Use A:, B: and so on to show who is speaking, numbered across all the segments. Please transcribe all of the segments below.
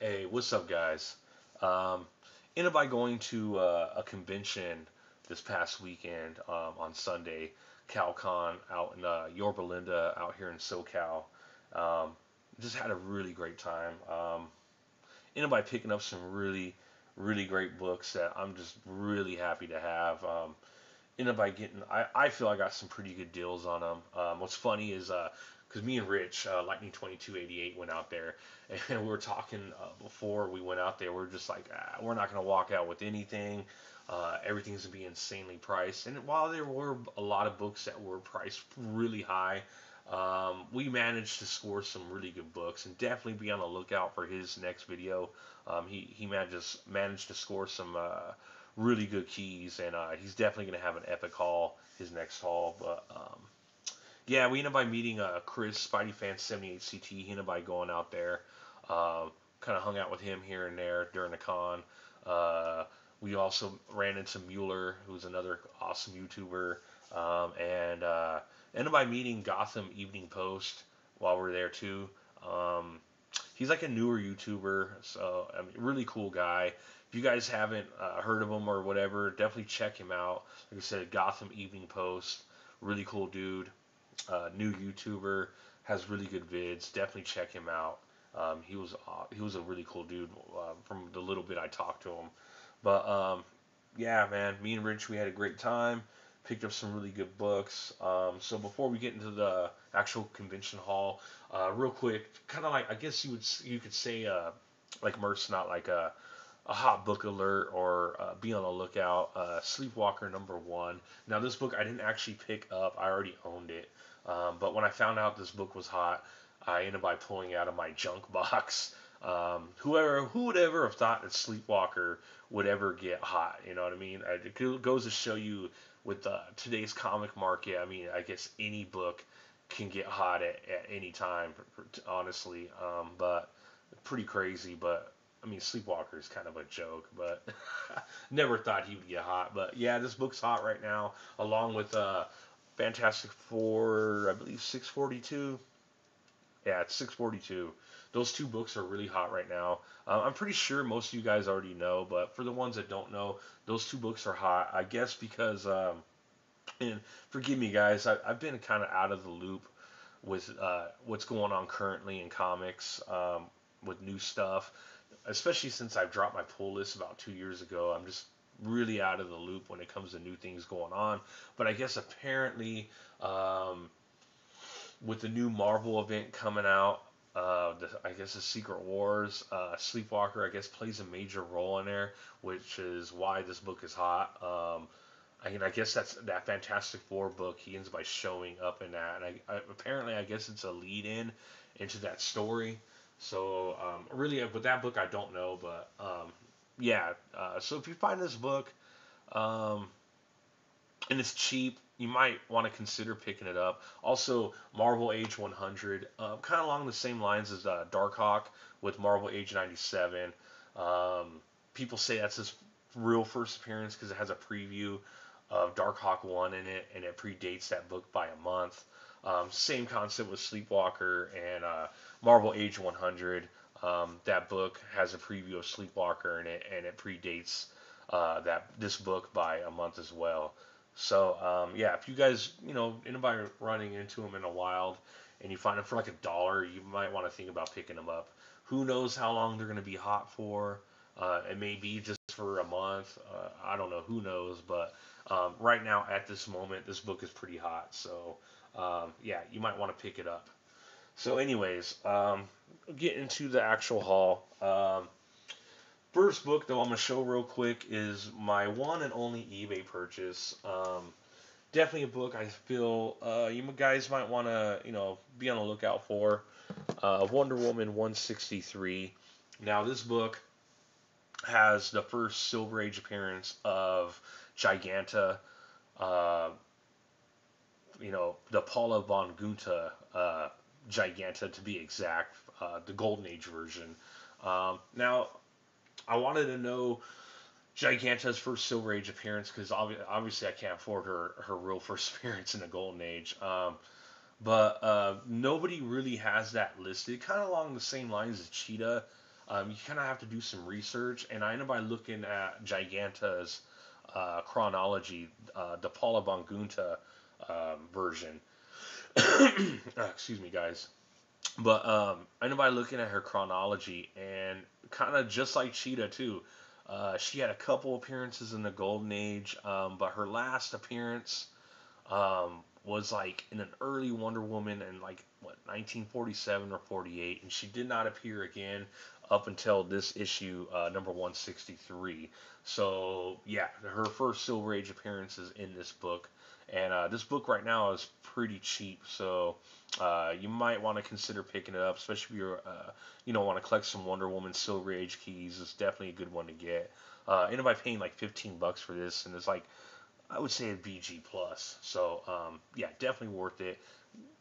A: Hey, what's up, guys? Um, Ended by going to a convention this past weekend on Sunday, CalCon out in Yorba Linda, out here in SoCal. Um, just had a really great time. Ended by picking up some really great books that I'm just really happy to have. Ended by getting, I feel I got some pretty good deals on them. What's funny is, because me and Rich, Lightning 2288, went out there, and we were talking before we went out there. We are just like, we're not going to walk out with anything. Everything's going to be insanely priced. And while there were a lot of books that were priced really high, we managed to score some really good books, and definitely be on the lookout for his next video. He managed to score some really good keys, and he's definitely going to have an epic haul his next haul. But yeah, we ended up by meeting Chris, Spidey Fan 78CT. He ended up by going out there, uh, kind of hung out with him here and there during the con. Uh, we also ran into Mueller, who's another awesome YouTuber, and ended up by meeting Gotham Evening Post while we are there too. Um, he's like a newer YouTuber, so I mean, really cool guy. If you guys haven't heard of him or whatever, definitely check him out. Like I said, Gotham Evening Post, really cool dude, new YouTuber, has really good vids. Definitely check him out. He was a really cool dude from the little bit I talked to him. But yeah, man, me and Rich, we had a great time. Picked up some really good books. So before we get into the actual convention hall, real quick, kind of like, I guess you could say like Merce, not like a hot book alert, or be on the lookout. Sleepwalker #1. Now this book I didn't actually pick up. I already owned it. But when I found out this book was hot, I ended by pulling it out of my junk box. Who would ever have thought that Sleepwalker would ever get hot? You know what I mean? It goes to show you with today's comic market. I mean, I guess any book can get hot at any time, honestly. But pretty crazy. But I mean, Sleepwalker is kind of a joke, but never thought he would get hot. But yeah, this book's hot right now, along with Fantastic Four, I believe 642. Yeah, it's 642. Those two books are really hot right now. I'm pretty sure most of you guys already know, but for the ones that don't know, those two books are hot. I guess because, and forgive me guys, I've been kind of out of the loop with what's going on currently in comics, with new stuff, especially since I've dropped my pull list about 2 years ago. I'm just really out of the loop when it comes to new things going on. But I guess apparently, with the new Marvel event coming out, I guess the Secret Wars, Sleepwalker, I guess, plays a major role in there, which is why this book is hot. I mean, I guess that's that Fantastic Four book. He ends by showing up in that, and apparently, I guess it's a lead-in into that story. So, really, with that book, I don't know, but yeah. So if you find this book, um, and it's cheap, you might want to consider picking it up. Also, Marvel Age 100, kind of along the same lines as Darkhawk with Marvel Age 97. Um, People say that's his real first appearance because it has a preview of Darkhawk 1 in it, and it predates that book by a month. Same concept with Sleepwalker and Marvel Age 100. That book has a preview of Sleepwalker in it, and it predates that this book by a month as well. So yeah, if you guys, anybody running into them in a wild, and you find them for like $1, you might want to think about picking them up. Who knows how long they're going to be hot for? It may be just for a month. I don't know. Who knows? But right now, at this moment, this book is pretty hot. So yeah, you might want to pick it up. So, anyways, get into the actual haul. First book, though, I'm going to show real quick is my one and only eBay purchase. Definitely a book I feel you guys might want to, be on the lookout for. Wonder Woman 163. Now, this book has the first Silver Age appearance of Giganta, uh, the Paula von Gunta Giganta to be exact, the Golden Age version. Now, I wanted to know Giganta's first Silver Age appearance because obviously I can't afford her real first appearance in the Golden Age. But nobody really has that listed. Kind of along the same lines as Cheetah. You kind of have to do some research, and I ended by looking at Giganta's chronology, the Paula Bongunta version. Excuse me, guys. But I know by looking at her chronology, and kind of just like Cheetah too, she had a couple appearances in the Golden Age, but her last appearance was like in an early Wonder Woman in like what 1947 or 48, and she did not appear again up until this issue, number 163. So yeah, her first Silver Age appearance is in this book, and this book right now is pretty cheap, so you might want to consider picking it up, especially if you're want to collect some Wonder Woman Silver Age keys. It's definitely a good one to get. Ended by paying like $15 for this, and it's like I would say a BG plus. So yeah, definitely worth it.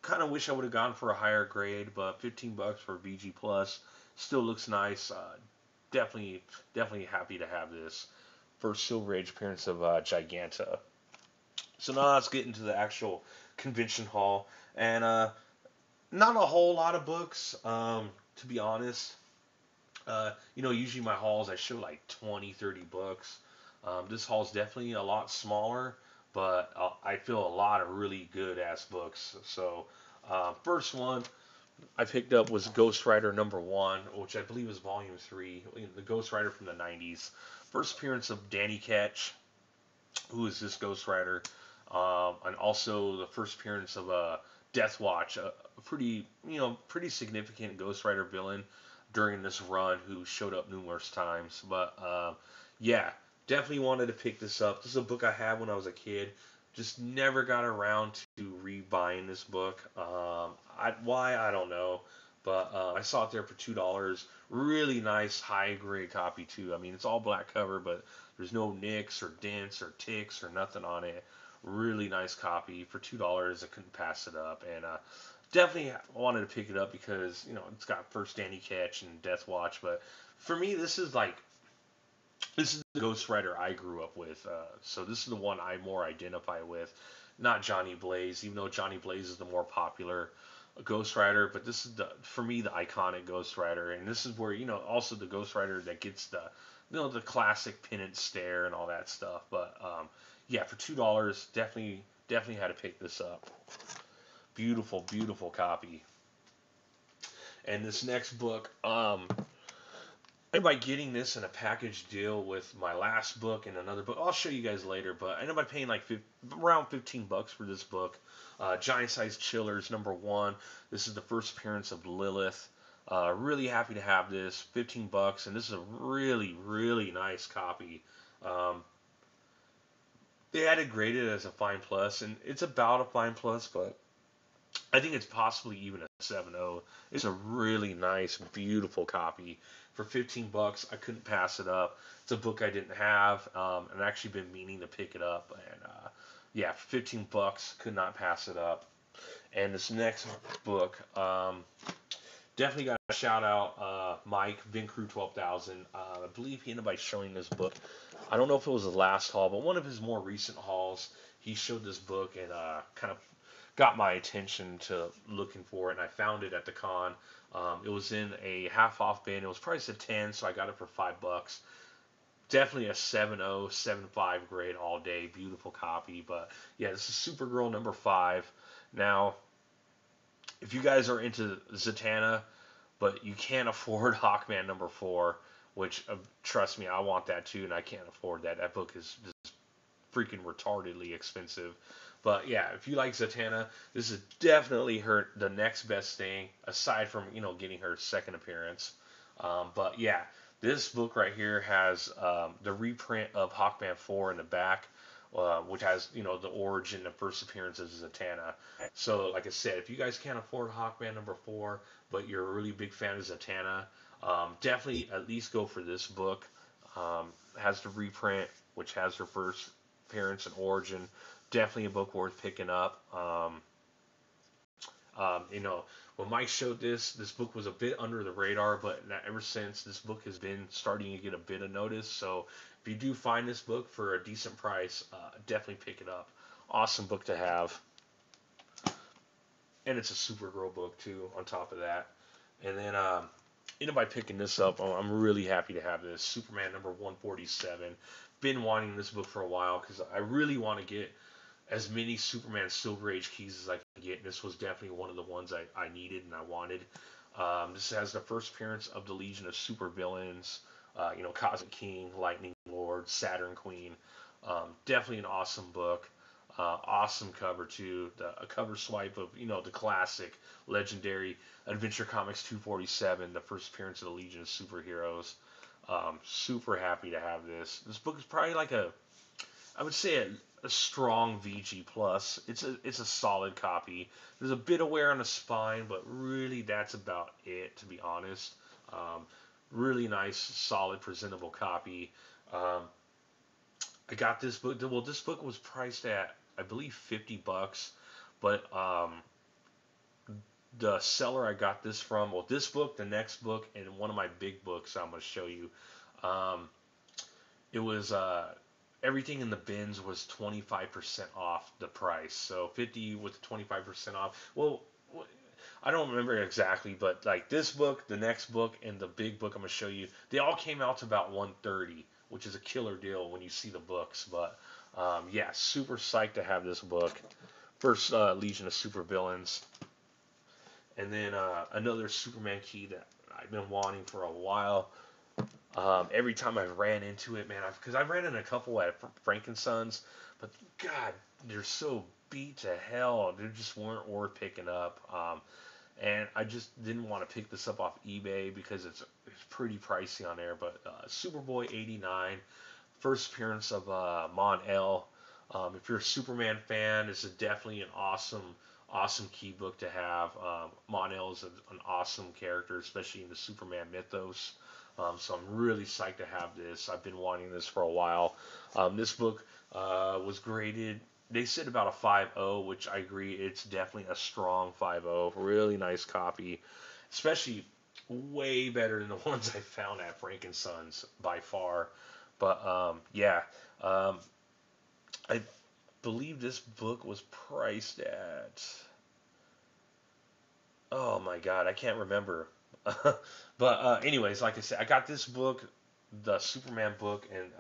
A: Kind of wish I would have gone for a higher grade, but $15 for a BG plus still looks nice. Definitely happy to have this first Silver Age appearance of Giganta. So now let's get into the actual convention hall, and not a whole lot of books, to be honest. Usually my hauls I show like 20, 30 books. This haul's definitely a lot smaller, but I feel a lot of really good ass books. So, first one I picked up was Ghost Rider number one, which I believe is volume three, the Ghost Rider from the 90s. First appearance of Danny Ketch, who is this Ghost Rider, and also the first appearance of Death Watch, a pretty significant Ghost Rider villain during this run who showed up numerous times. But yeah, definitely wanted to pick this up. This is a book I had when I was a kid. Just never got around to rebuying this book. Why I don't know, but I saw it there for $2. Really nice high grade copy too. I mean, it's all black cover, but there's no nicks or dents or ticks or nothing on it. Really nice copy for $2. I couldn't pass it up, and definitely wanted to pick it up because it's got first Danny Ketch and Death Watch. But for me, this is the Ghost Rider I grew up with. So this is the one I more identify with, not Johnny Blaze, even though Johnny Blaze is the more popular Ghost Rider. But this is for me the iconic Ghost Rider, and this is where also the Ghost Rider that gets the classic pin and stare and all that stuff. But yeah, for $2, definitely had to pick this up. Beautiful, beautiful copy. And this next book, and by getting this in a package deal with my last book and another book, I'll show you guys later. But I ended up paying like around $15 for this book. Giant Size Chillers number one. This is the first appearance of Lilith. Really happy to have this. $15, and this is a really, really nice copy. Um, they had it graded as a fine plus, and it's about a fine plus, but I think it's possibly even a 7.0. It's a really nice, beautiful copy. For $15, I couldn't pass it up. It's a book I didn't have, and I've actually been meaning to pick it up. And yeah, for $15, could not pass it up. And this next book, definitely got to shout out Mike, Vin Crew 12,000. I believe he ended up by showing this book. I don't know if it was the last haul, but one of his more recent hauls, he showed this book and kind of got my attention to looking for it, and I found it at the con. It was in a half off bin. It was priced at 10, so I got it for $5. Definitely a 7.0, 7.5 grade all day. Beautiful copy. But yeah, this is Supergirl number 5. Now, if you guys are into Zatanna, but you can't afford Hawkman number 4, which trust me, I want that too, and I can't afford that. That book is just freaking retardedly expensive. But yeah, if you like Zatanna, this is definitely the next best thing aside from getting her second appearance. But yeah, this book right here has the reprint of Hawkman 4 in the back, which has the origin and first appearance of Zatanna. So like I said, if you guys can't afford Hawkman number 4, but you're a really big fan of Zatanna, definitely at least go for this book. Has the reprint, which has her first appearance and origin. Definitely a book worth picking up. When Mike showed this book was a bit under the radar, but ever since this book has been starting to get a bit of notice. So if you do find this book for a decent price, definitely pick it up. Awesome book to have. And it's a Supergirl book too, on top of that. And then ended by picking this up. I'm really happy to have this. Superman number 147. Been wanting this book for a while because I really want to get as many Superman Silver Age keys as I can get. This was definitely one of the ones I needed and I wanted. This has the first appearance of the Legion of Supervillains. Cosmic King, Lightning Lord, Saturn Queen. Definitely an awesome book. Awesome cover too. A cover swipe of the classic, legendary Adventure Comics 247, the first appearance of the Legion of Superheroes. Super happy to have this. This book is probably like I would say a strong VG plus. It's a solid copy. There's a bit of wear on the spine, but really that's about it, to be honest. Um, Really nice, solid, presentable copy. Um, I got this book. Well, this book was priced at I believe $50, but the seller I got this from, well, this book, the next book, and one of my big books I'm going to show you. Um, it was everything in the bins was 25% off the price. So 50 with 25% off. Well, I don't remember exactly, but like this book, the next book, and the big book I'm gonna show you, they all came out to about 130, which is a killer deal when you see the books. But yeah, super psyched to have this book. First Legion of Supervillains, and then another Superman key that I've been wanting for a while. Every time I ran into it, man, because I've ran in a couple at Frankensons, but God, they're so beat to hell. They just weren't worth picking up. And I just didn't want to pick this up off eBay because it's pretty pricey on there. But Superboy '89, first appearance of Mon-El. If you're a Superman fan, this is definitely an awesome key book to have. Mon-El is an awesome character, especially in the Superman mythos. So I'm really psyched to have this. I've been wanting this for a while. This book was graded. They said about a 5.0, which I agree. It's definitely a strong 5.0. Really nice copy, especially way better than the ones I found at Frankensons by far. But yeah, um, I believe this book was priced at. Oh my God, I can't remember. But anyways, like I said, I got this book, the Superman book, and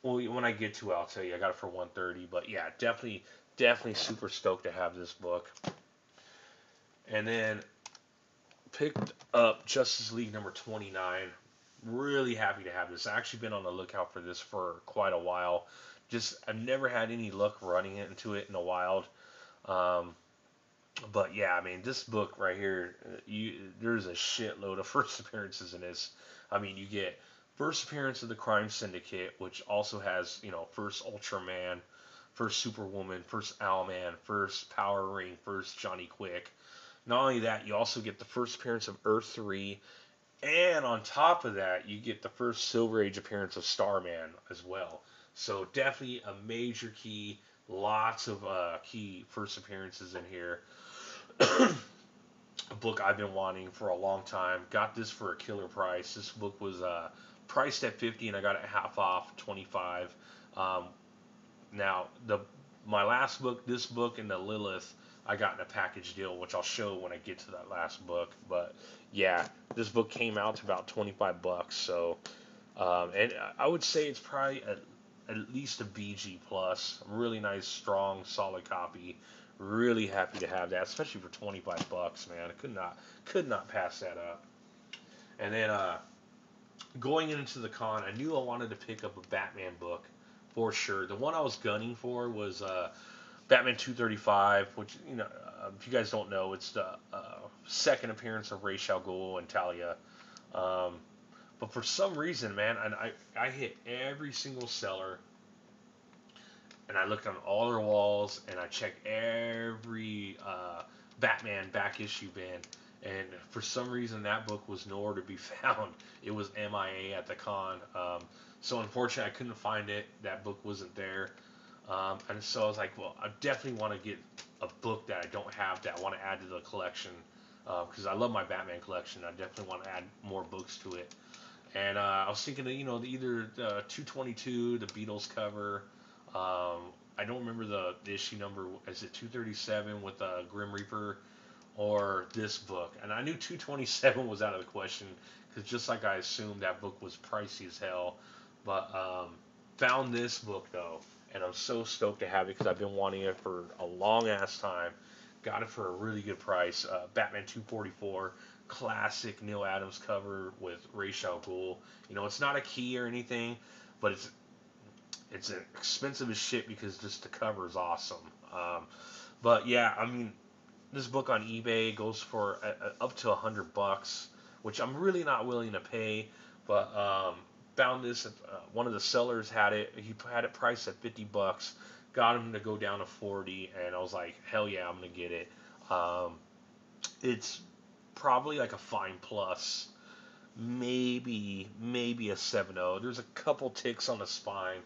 A: well, when I get to it, I'll tell you. I got it for 130. But yeah, definitely super stoked to have this book. And then picked up Justice League number 29. Really happy to have this. I've actually been on the lookout for this for quite a while. Just I've never had any luck running into it in the wild. Um, but yeah, I mean, this book right here, there's a shitload of first appearances in this. I mean, you get first appearance of the Crime Syndicate, which also has, first Ultraman, first Superwoman, first Owlman, first Power Ring, first Johnny Quick. Not only that, you also get the first appearance of Earth 3, and on top of that, you get the first Silver Age appearance of Starman as well. So definitely a major key. Lots of key first appearances in here. A book I've been wanting for a long time. Got this for a killer price. This book was priced at 50, and I got it half off, 25. Um, Now my last book, this book, and the Lilith, I got in a package deal, which I'll show when I get to that last book. But yeah, this book came out to about $25. So and I would say it's probably at least a BG plus. Really nice, strong, solid copy. Really happy to have that, especially for $25, man. I could not pass that up. And then going into the con, I knew I wanted to pick up a Batman book for sure. The one I was gunning for was Batman 235, which if you guys don't know, it's the second appearance of Ra's al Ghul and Talia. Um, but for some reason, man, and I hit every single seller, and I looked on all their walls, and I checked every Batman back issue bin, and for some reason that book was nowhere to be found. It was MIA at the con. So unfortunately, I couldn't find it. That book wasn't there. And so I was like, well, I definitely want to get a book that I don't have that I want to add to the collection because I love my Batman collection. I definitely want to add more books to it. And I was thinking of, either the 222, the Beatles cover. I don't remember the issue number. Is it 237 with Grim Reaper? or this book. And I knew 227 was out of the question because just like I assumed, that book was pricey as hell. But found this book though, and I'm so stoked to have it because I've been wanting it for a long ass time. Got it for a really good price. Batman 244, classic Neil Adams cover with Ra's al Ghul. You know, it's not a key or anything, but it's expensive as shit because just the cover is awesome. But yeah, I mean, this book on eBay goes for up to $100, which I'm really not willing to pay. But found this. One of the sellers had it. He had it priced at $50. Got him to go down to 40, and I was like, hell yeah, I'm gonna get it. Um, it's probably like a fine plus, maybe a 7.0. There's a couple ticks on the spine,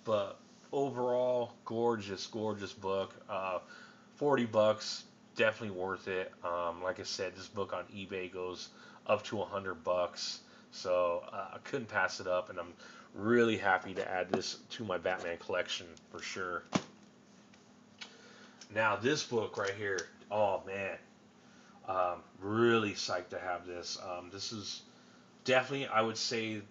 A: but overall, gorgeous book. $40, definitely worth it. Like I said, this book on eBay goes up to $100, so I couldn't pass it up, and I'm really happy to add this to my Batman collection for sure. Now this book right here, oh man, really psyched to have this. This is definitely, I would say,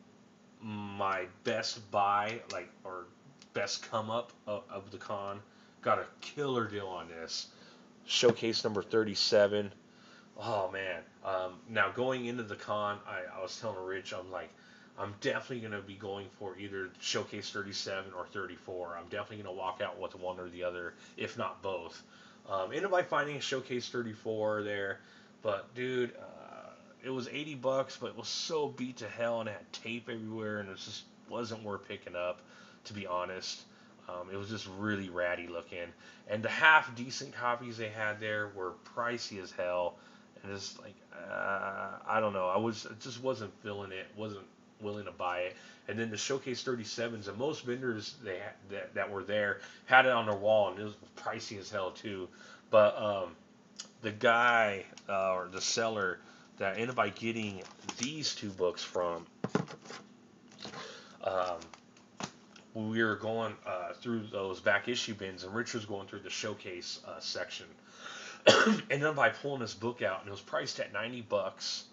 A: my best buy, like, or best come up of the con. Got a killer deal on this. Showcase number 37. Oh man. Now going into the con, I was telling Rich, I'm like, I'm definitely gonna be going for either Showcase 37 or 34. I'm definitely gonna walk out with one or the other, if not both. Ended up finding a Showcase 34 there, but dude, it was $80, but it was so beat to hell and it had tape everywhere, and it just wasn't worth picking up, to be honest. It was just really ratty looking, and the half decent copies they had there were pricey as hell, and it's like I don't know. I just wasn't feeling it. Wasn't willing to buy it. And then the Showcase 37s, and most vendors that were there had it on their wall, and it was pricey as hell too. But the guy or the seller that ended up getting these two books from, um, we were going through those back issue bins, and Rich was going through the showcase section. Ended up by pulling this book out, and it was priced at $90,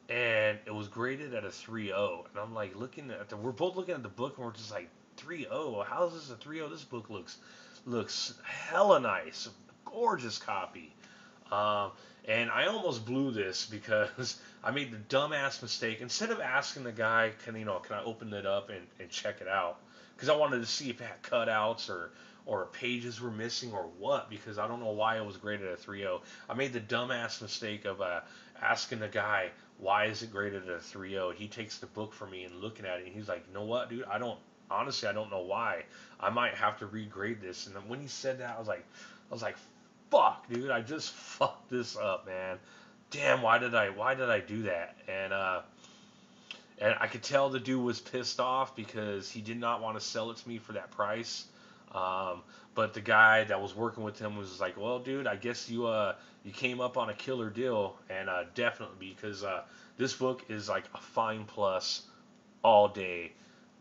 A: and it was graded at a 3.0. And I'm like, we're both looking at the book, and we're just like, 3.0? How is this a 3.0? This book looks hella nice, gorgeous copy. Um, and I almost blew this because I made the dumbass mistake. Instead of asking the guy, can I open it up and check it out? Because I wanted to see if it had cutouts or pages were missing or what. Because I don't know why it was graded at 3.0. I made the dumbass mistake of asking the guy, why is it graded at a 3.0? He takes the book from me and looking at it, and he's like, you know what, dude? I don't know why. I might have to regrade this. And then when he said that, I was like, fuck, dude, I just fucked this up, man. Damn, why did I do that? And I could tell the dude was pissed off because he did not want to sell it to me for that price. Um, but the guy that was working with him was like, well, dude, I guess you came up on a killer deal, and definitely because this book is like a fine plus all day,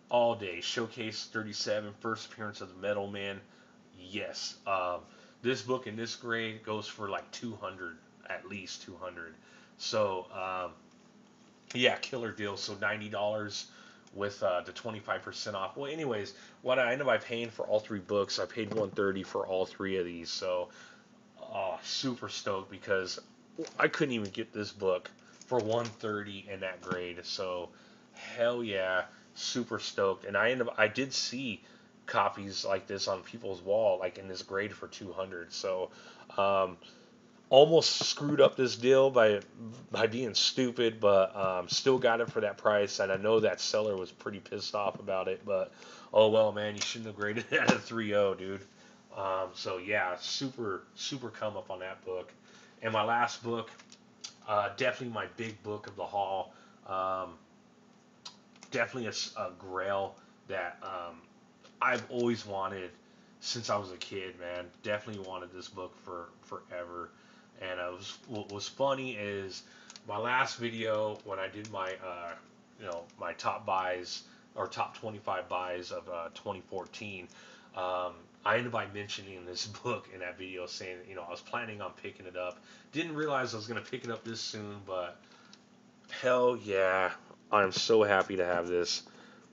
A: all day. Showcase 37, first appearance of the Metal Man. Yes. This book in this grade goes for like 200, at least 200. So, yeah, killer deal. So $90 with the 25% off. Well, anyways, what I ended up paying for all three books, I paid 130 for all three of these. So, super stoked because I couldn't even get this book for 130 in that grade. So, hell yeah, super stoked. And I did see copies like this on people's wall, like in this grade for 200. So, um, almost screwed up this deal by being stupid, but still got it for that price. And I know that seller was pretty pissed off about it, but oh well, man, you shouldn't have graded it at a 3.0, dude. So yeah, super come up on that book. And my last book, definitely my big book of the haul. Um, Definitely a Grail that I've always wanted since I was a kid, man. Definitely wanted this book for forever. And what was funny is my last video when I did my my top buys or top 25 buys of 2014. I ended up mentioning this book in that video, saying, I was planning on picking it up. Didn't realize I was gonna pick it up this soon, but hell yeah, I'm so happy to have this.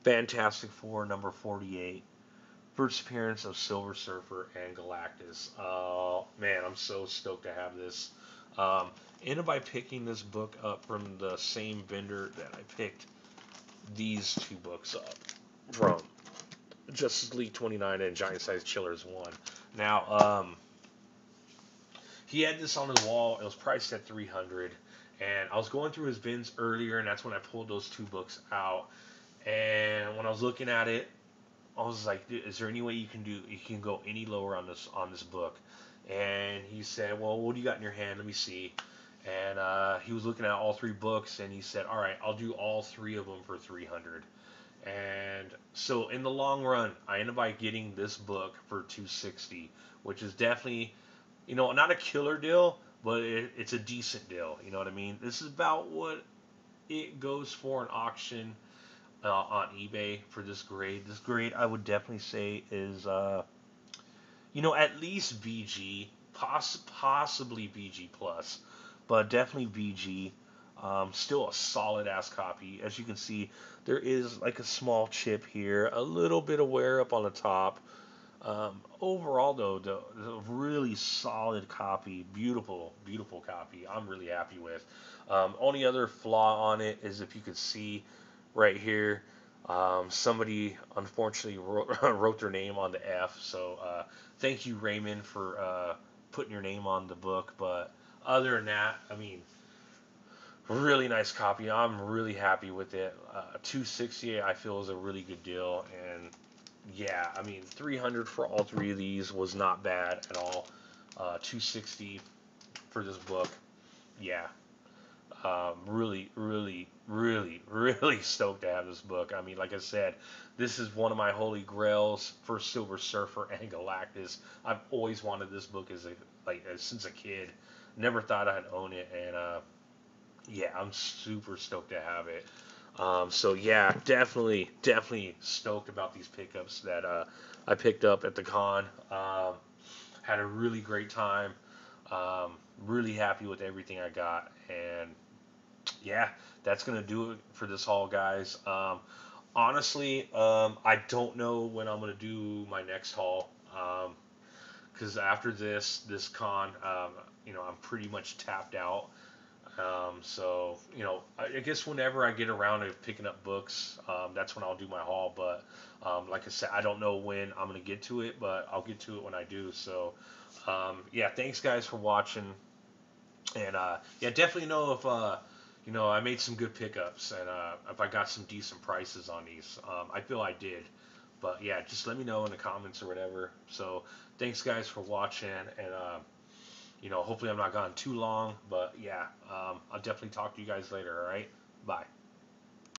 A: Fantastic Four number 48. First appearance of Silver Surfer and Galactus. Oh man, I'm so stoked to have this. Um, Ended by picking this book up from the same vendor that I picked these two books up from. Justice League 29 and Giant Size Chillers 1. Now, he had this on his wall. It was priced at 300, and I was going through his bins earlier, and that's when I pulled those two books out. And when I was looking at it, I was like, "Dude, is there any way you can go any lower on this book?" And he said, "Well, what do you got in your hand? Let me see." And he was looking at all three books, and he said, "All right, I'll do all three of them for 300." And so in the long run, I ended up by getting this book for 260, which is definitely, not a killer deal, but it's a decent deal. You know what I mean? This is about what it goes for an auction on eBay for this grade. This grade, I would definitely say, is at least BG, possibly BG plus, but definitely BG. Still a solid ass copy. As you can see, there is like a small chip here, a little bit of wear up on the top. Overall, though, the really solid copy, beautiful, beautiful copy. I'm really happy with. Only other flaw on it is if you could see right here, somebody unfortunately wrote their name on the F. So thank you, Raymond, for putting your name on the book. But other than that, I mean, really nice copy. I'm really happy with it. 260, I feel, is a really good deal, and yeah, I mean, 300 for all three of these was not bad at all. 260 for this book, yeah. Really, really, really, really stoked to have this book. I mean, like I said, this is one of my holy grails for Silver Surfer and Galactus. I've always wanted this book since a kid. Never thought I'd own it, and yeah, I'm super stoked to have it. So yeah, definitely, definitely stoked about these pickups that I picked up at the con. Had a really great time. Um, really happy with everything I got, and yeah, that's gonna do it for this haul, guys. Honestly, I don't know when I'm gonna do my next haul. Because after this con, I'm pretty much tapped out. So, I guess whenever I get around to picking up books, that's when I'll do my haul. But like I said, I don't know when I'm going to get to it, but I'll get to it when I do. So, yeah, thanks guys for watching. And yeah, definitely know if, I made some good pickups and if I got some decent prices on these. I feel I did. But yeah, just let me know in the comments or whatever. So, thanks guys for watching. And, hopefully I'm not gone too long, but yeah, I'll definitely talk to you guys later, all right? Bye.